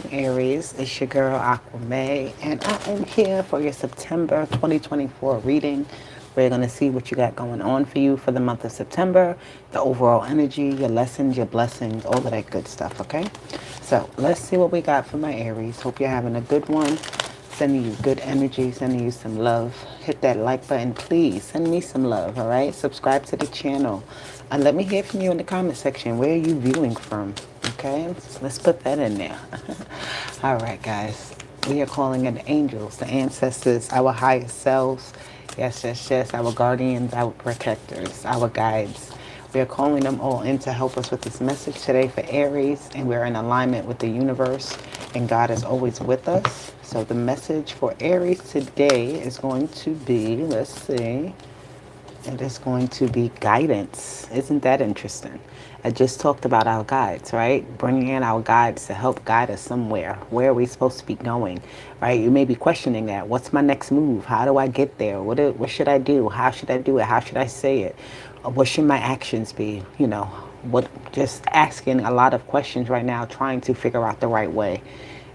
going, Aries? It's your girl, Aqua May, and I am here for your September 2024 reading. We're going to see what you got going on for you for the month of September, the overall energy, your lessons, your blessings, all of that good stuff, okay? So let's see what we got for my Aries. Hope you're having a good one. Sending you good energy, sending you some love. Hit that like button, please. Send me some love, all right? Subscribe to the channel. And let me hear from you in the comment section. Where are you viewing from? Okay, let's put that in there. All right, guys. We are calling in the angels, the ancestors, our highest selves. Yes, yes, yes. Our guardians, our protectors, our guides. We are calling them all in to help us with this message today for Aries, and we're in alignment with the universe, and God is always with us. So the message for Aries today is going to be, let's see, it is going to be guidance. Isn't that interesting? I just talked about our guides, right? Bringing in our guides to help guide us somewhere. Where are we supposed to be going, right? You may be questioning that. What's my next move? How do I get there? What should I do? How should I do it? How should I say it? What should my actions be? You know, just asking a lot of questions right now, trying to figure out the right way.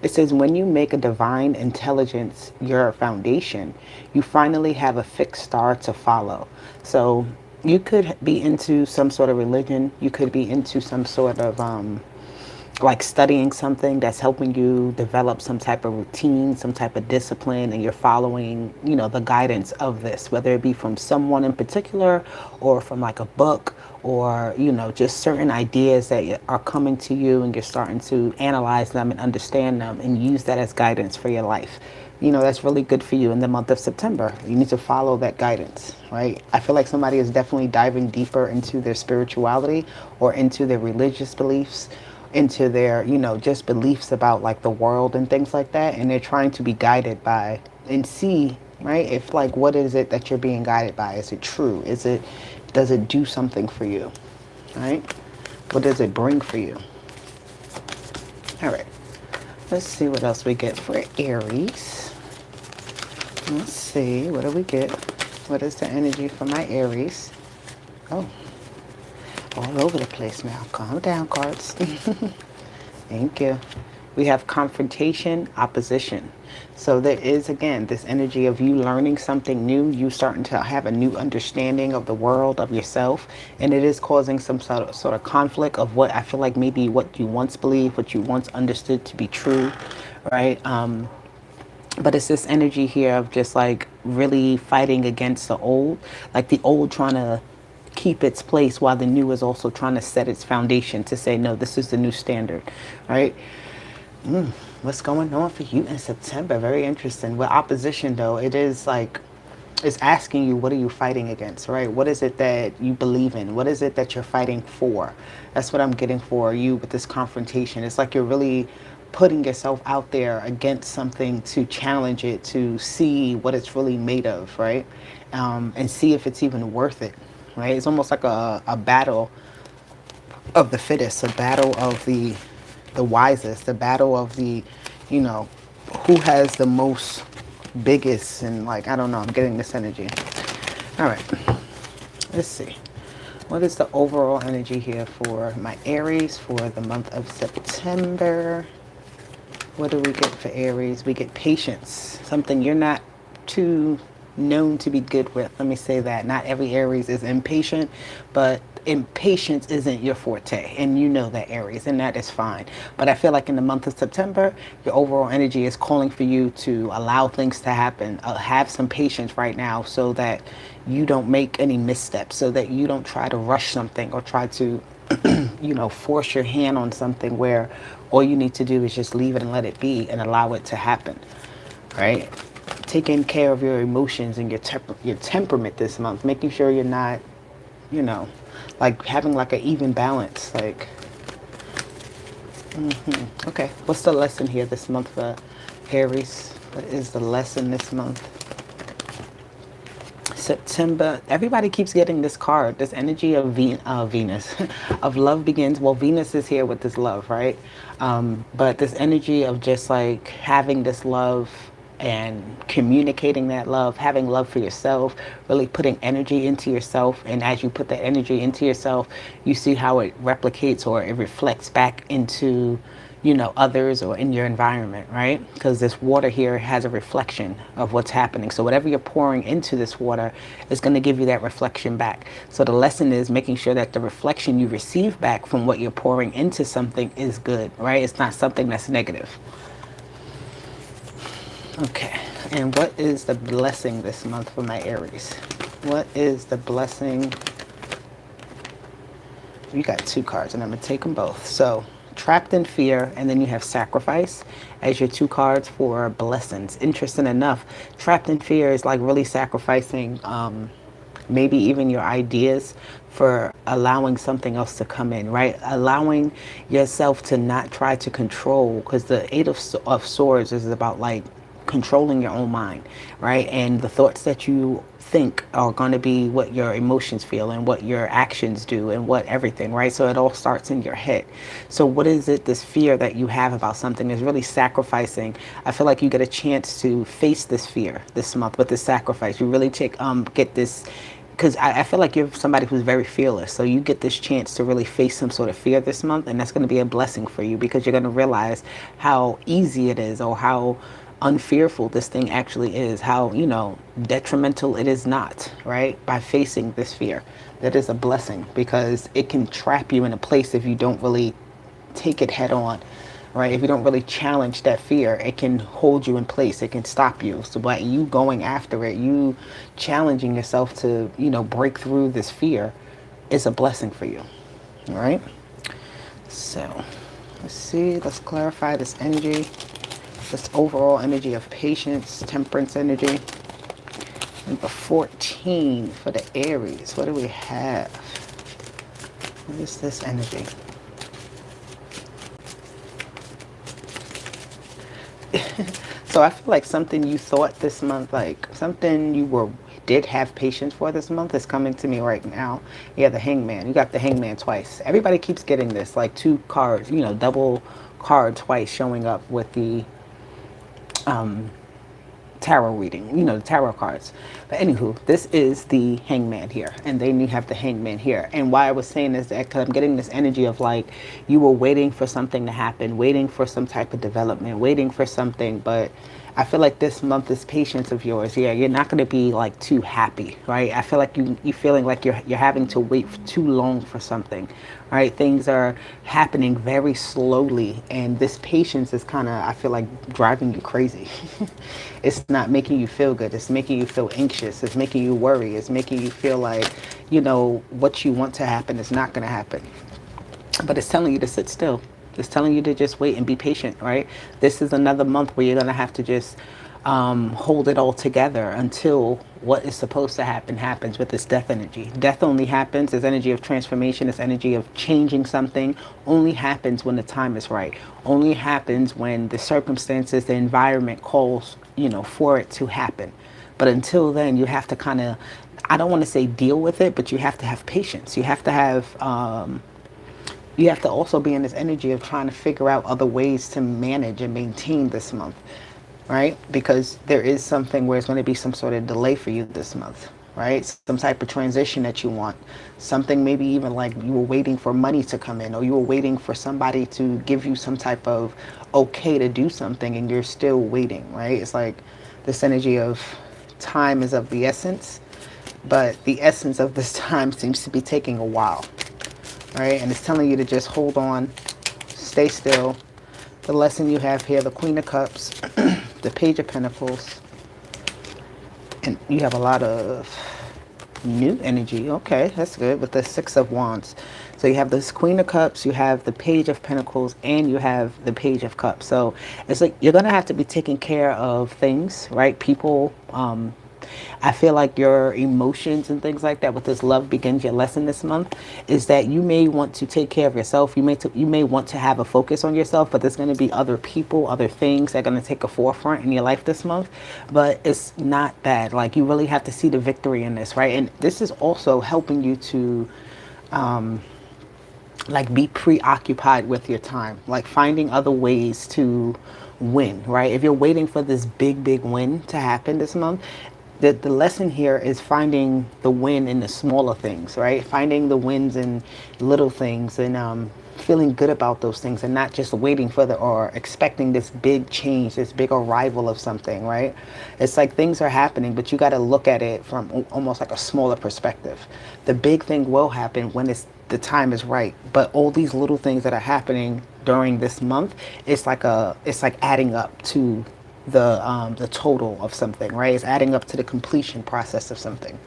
It says, when you make a divine intelligence your foundation, you finally have a fixed star to follow. So you could be into some sort of religion. You could be into some sort of like studying something that's helping you develop some type of routine, some type of discipline, and you're following, you know, the guidance of this, whether it be from someone in particular or from like a book or, you know, just certain ideas that are coming to you and you're starting to analyze them and understand them and use that as guidance for your life. You know, that's really good for you in the month of September. You need to follow that guidance, right? I feel like somebody is definitely diving deeper into their spirituality or into their religious beliefs, into their, you know, just beliefs about like the world and things like that. And they're trying to be guided by and see, right? If like, what is it that you're being guided by? Is it true? Does it do something for you, right? What does it bring for you? All right. Let's see what else we get for Aries. Let's see, what do we get? What is the energy for my Aries? Oh, all over the place now. Calm down, cards. Thank you. We have confrontation, opposition. So there is, again, this energy of you learning something new, you starting to have a new understanding of the world, of yourself, and it is causing some sort of conflict of what I feel like maybe what you once believed, what you once understood to be true, right? But it's this energy here of just like really fighting against the old, like the old trying to keep its place while the new is also trying to set its foundation to say, no, this is the new standard, right? What's going on for you in September? Very interesting. With opposition, though, it is like, it's asking you, what are you fighting against, right? What is it that you believe in? What is it that you're fighting for? That's what I'm getting for you with this confrontation. It's like you're really putting yourself out there against something to challenge it, to see what it's really made of, right? And see if it's even worth it, right? It's almost like a battle of the fittest, a battle of the wisest, the battle of the, you know, who has the most biggest, and like, I don't know, I'm getting this energy. All right, let's see. What is the overall energy here for my Aries for the month of September? What do we get for Aries? We get patience, something you're not too known to be good with. Let me say that. Not every Aries is impatient, but impatience isn't your forte. And you know that, Aries, and that is fine. But I feel like in the month of September, your overall energy is calling for you to allow things to happen. Have some patience right now so that you don't make any missteps, so that you don't try to rush something or try to you know, force your hand on something where all you need to do is just leave it and let it be and allow it to happen, right? Taking care of your emotions and your temperament this month, making sure you're not, you know, like having like an even balance, like, okay. What's the lesson here this month for Aries? What is the lesson this month? September, everybody keeps getting this card, this energy of Venus, of love begins. Well, Venus is here with this love, right? But this energy of just like having this love and communicating that love, having love for yourself, really putting energy into yourself. And as you put that energy into yourself, you see how it replicates or it reflects back into others or in your environment, right? Because this water here has a reflection of what's happening. So whatever you're pouring into this water is going to give you that reflection back. So the lesson is making sure that the reflection you receive back from what you're pouring into something is good, right? It's not something that's negative. Okay. And what is the blessing this month for my Aries? What is the blessing? You got two cards, and I'm going to take them both. So, trapped in fear, and then you have sacrifice as your two cards for blessings. Interesting enough, trapped in fear is like really sacrificing maybe even your ideas for allowing something else to come in, right? Allowing yourself to not try to control, because the Eight of Swords is about like controlling your own mind, right? And the thoughts that you think are going to be what your emotions feel and what your actions do and what everything, right? So it all starts in your head. So what is it, this fear that you have about something is really sacrificing. I feel like you get a chance to face this fear this month with this sacrifice. You really get this, because I feel like you're somebody who's very fearless. So you get this chance to really face some sort of fear this month, and that's going to be a blessing for you because you're going to realize how easy it is or how unfearful this thing actually is, how, detrimental it is not, right? By facing this fear. That is a blessing because it can trap you in a place if you don't really take it head on, right? If you don't really challenge that fear, it can hold you in place. It can stop you. So by you going after it, you challenging yourself to, break through this fear is a blessing for you. All right. So let's see, let's clarify this energy, this overall energy of patience, temperance energy. Number 14 for the Aries. What do we have? What is this energy? So I feel like something you thought this month, like something you did have patience for this month is coming to me right now. Yeah, the Hangman. You got the Hangman twice. Everybody keeps getting this, like two cards, double card twice showing up with the tarot reading, the tarot cards. But anywho, this is the Hangman here, and then you have the Hangman here. And why I was saying is that because I'm getting this energy of like you were waiting for something to happen, waiting for some type of development, waiting for something, but I feel like this month, this patience of yours, yeah, you're not going to be like too happy, right? I feel like you feeling like you're having to wait for too long for something, right? Things are happening very slowly, and this patience is kind of, I feel like, driving you crazy. It's not making you feel good. It's making you feel anxious. It's making you worry. It's making you feel like, what you want to happen is not going to happen. But it's telling you to sit still. It's telling you to just wait and be patient, right? This is another month where you're going to have to just hold it all together until what is supposed to happen happens with this death energy. Death only happens, this energy of transformation, this energy of changing something, only happens when the time is right. Only happens when the circumstances, the environment calls, for it to happen. But until then, you have to kind of, I don't want to say deal with it, but you have to have patience. You have to have you have to also be in this energy of trying to figure out other ways to manage and maintain this month, right? Because there is something where it's going to be some sort of delay for you this month, right? Some type of transition that you want. Something maybe even like you were waiting for money to come in, or you were waiting for somebody to give you some type of okay to do something, and you're still waiting, right? It's like this energy of time is of the essence, but the essence of this time seems to be taking a while. Right, and it's telling you to just hold on, stay still. The lesson you have here, the Queen of Cups, the Page of Pentacles, and you have a lot of new energy. Okay, that's good, with the Six of Wands. So you have this Queen of Cups, you have the Page of Pentacles, and you have the Page of Cups. So it's like you're going to have to be taking care of things, right? People, I feel like your emotions and things like that with this love begins your lesson this month is that you may want to take care of yourself. You may want to have a focus on yourself, but there's going to be other people, other things that are going to take a forefront in your life this month. But it's not bad. Like you really have to see the victory in this, right? And this is also helping you to like be preoccupied with your time, like finding other ways to win, right? If you're waiting for this big win to happen this month, the lesson here is finding the win in the smaller things, right? Finding the wins in little things, and feeling good about those things and not just waiting for the or expecting this big change, this big arrival of something, right? It's like things are happening, but you got to look at it from almost like a smaller perspective. The big thing will happen when the time is right, but all these little things that are happening during this month, it's like adding up to the total of something, right? It's adding up to the completion process of something.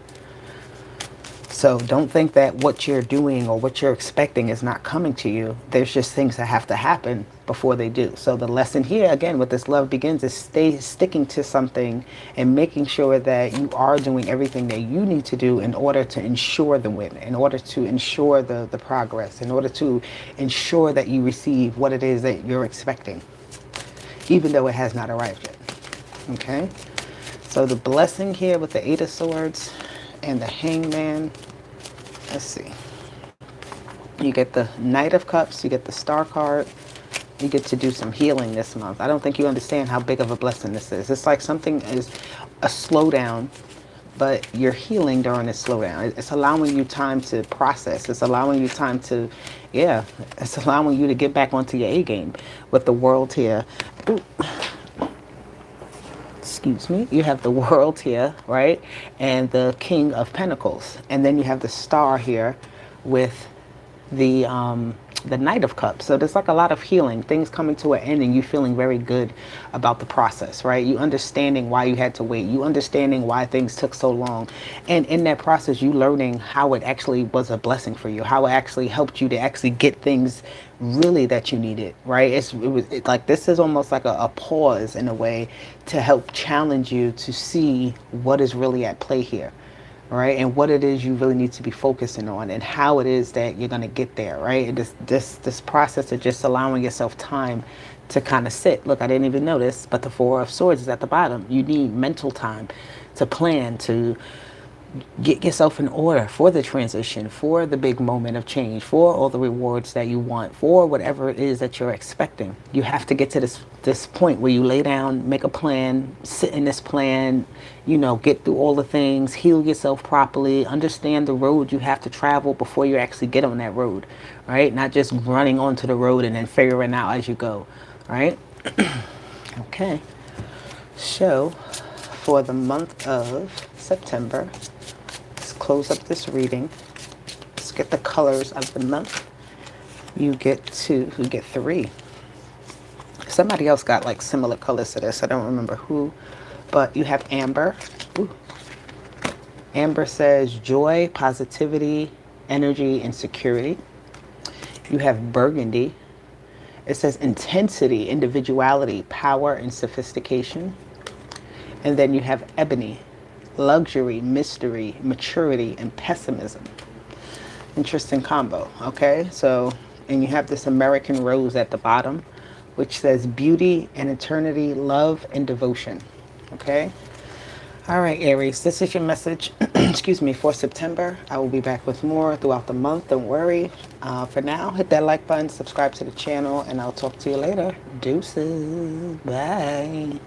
So don't think that what you're doing or what you're expecting is not coming to you. There's just things that have to happen before they do. So the lesson here, again, with this love begins is sticking to something and making sure that you are doing everything that you need to do in order to ensure the win, in order to ensure the progress, in order to ensure that you receive what it is that you're expecting, even though it has not arrived yet. Okay? So the blessing here with the Eight of Swords and the Hangman, let's see. You get the Knight of Cups, you get the Star card. You get to do some healing this month. I don't think you understand how big of a blessing this is. It's like something is a slowdown, but you're healing during this slowdown. It's allowing you time to process. It's allowing you time to, yeah, it's allowing you to get back onto your A game with the World here. Ooh. Excuse me, you have the World here, right? And the King of Pentacles. And then you have the Star here with the Knight of Cups. So there's like a lot of healing, things coming to an end and you feeling very good about the process, right? You understanding why you had to wait. You understanding why things took so long. And in that process, you learning how it actually was a blessing for you, how it actually helped you to actually get things really that you needed, right? It's like this is almost like a pause in a way to help challenge you to see what is really at play here. Right, and what it is you really need to be focusing on, and how it is that you're gonna get there. Right, this process of just allowing yourself time to kind of sit. Look, I didn't even notice, but the Four of Swords is at the bottom. You need mental time to plan, to get yourself in order for the transition, for the big moment of change, for all the rewards that you want, for whatever it is that you're expecting. You have to get to this point where you lay down, make a plan, sit in this plan, you know, get through all the things, heal yourself properly, understand the road you have to travel before you actually get on that road, right? Not just running onto the road and then figuring out as you go, right? Okay. So for the month of September, let's close up this reading. Let's get the colors of the month. You get three. Somebody else got like similar colors to this. I don't remember who, but you have amber. Ooh. Amber says joy, positivity, energy, and security. You have burgundy. It says intensity, individuality, power, and sophistication. And then you have ebony, luxury, mystery, maturity, and pessimism. Interesting combo, okay? So, and you have this American rose at the bottom, which says beauty and eternity, love and devotion, okay? All right, Aries, this is your message, excuse me, for September. I will be back with more throughout the month, don't worry. For now, hit that like button, subscribe to the channel, and I'll talk to you later. Deuces, bye.